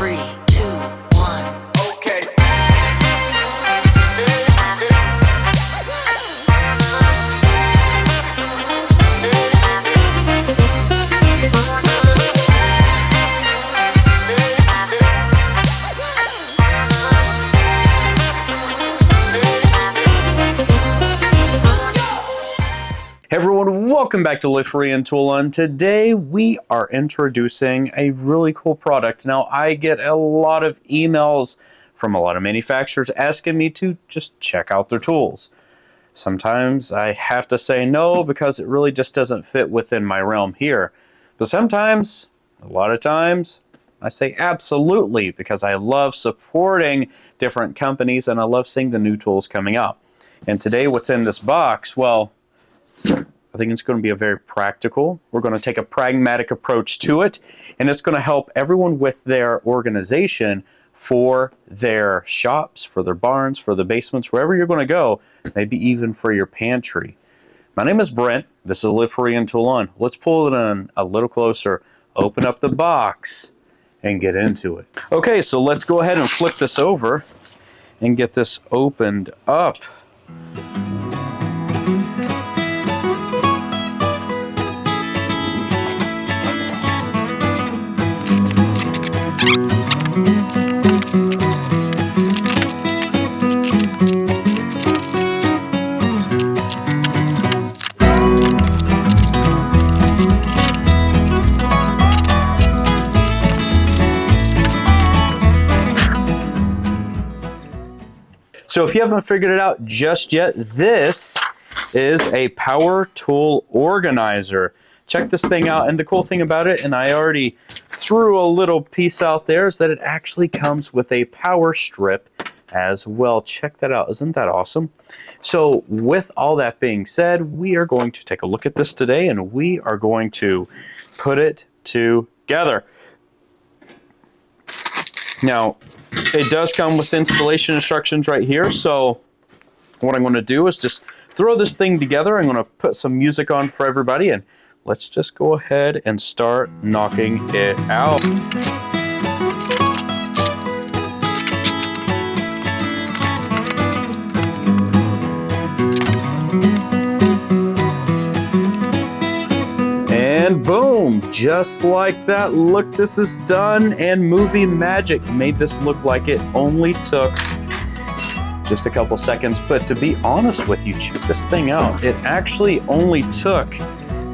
3, 2, 1. Okay. Hey everyone, welcome back to Live Free and Tool On. Today we are introducing a really cool product. Now I get a lot of emails from a lot of manufacturers asking me to just check out their tools. Sometimes I have to say no because it really just doesn't fit within my realm here. But sometimes, a lot of times, I say absolutely because I love supporting different companies and I love seeing the new tools coming out. And today what's in this box, well, I think it's going to be a very practical. We're going to take a pragmatic approach to it, and it's going to help everyone with their organization for their shops, for their barns, for the basements, wherever you're going to go, maybe even for your pantry. My name is Brent. This is Live Free and Tool On. Let's pull it in a little closer, open up the box, and get into it. Okay, so let's go ahead and flip this over and get this opened up. So if you haven't figured it out just yet, this is a power tool organizer. Check this thing out, and the cool thing about it, and I already threw a little piece out there, is that it actually comes with a power strip as well. Check that out. Isn't that awesome? So with all that being said, we are going to take a look at this today, and we are going to put it together. Now, it does come with installation instructions right here, so what I'm going to do is just throw this thing together. I'm going to put some music on for everybody, and let's just go ahead and start knocking it out. And boom, just like that. Look, this is done, and movie magic made this look like it only took just a couple seconds. But to be honest with you, check this thing out. It actually only took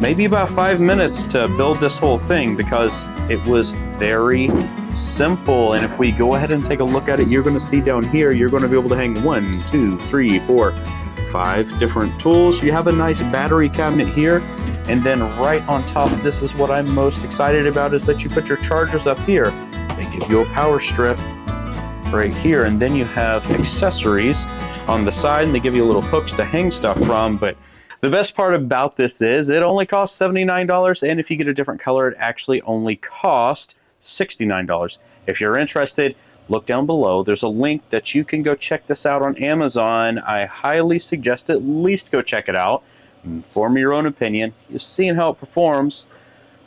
maybe about 5 minutes to build this whole thing because it was very simple. And if we go ahead and take a look at it, you're going to see down here, you're going to be able to hang 1, 2, 3, 4, 5 different tools. You have a nice battery cabinet here. And then right on top, this is what I'm most excited about, is that you put your chargers up here. They give you a power strip right here. And then you have accessories on the side, and they give you little hooks to hang stuff from. But the best part about this is it only costs $79. And if you get a different color, it actually only costs $69. If you're interested, look down below. There's a link that you can go check this out on Amazon. I highly suggest at least go check it out. Form your own opinion. You've seen how it performs.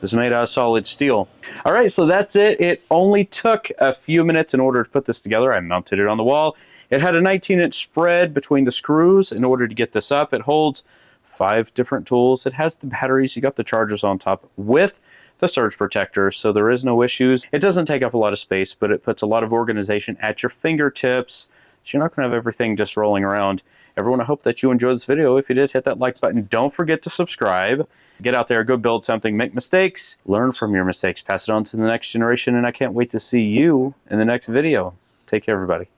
This is made out of solid steel. All right, so that's it. It only took a few minutes in order to put this together. I mounted it on the wall. It had a 19-inch spread between the screws in order to get this up. It holds 5 different tools. It has the batteries. You got the chargers on top with the surge protector, so there is no issues. It doesn't take up a lot of space, but it puts a lot of organization at your fingertips. So you're not going to have everything just rolling around. Everyone, I hope that you enjoyed this video. If you did, hit that like button. Don't forget to subscribe. Get out there, go build something, make mistakes, learn from your mistakes, pass it on to the next generation, and I can't wait to see you in the next video. Take care, everybody.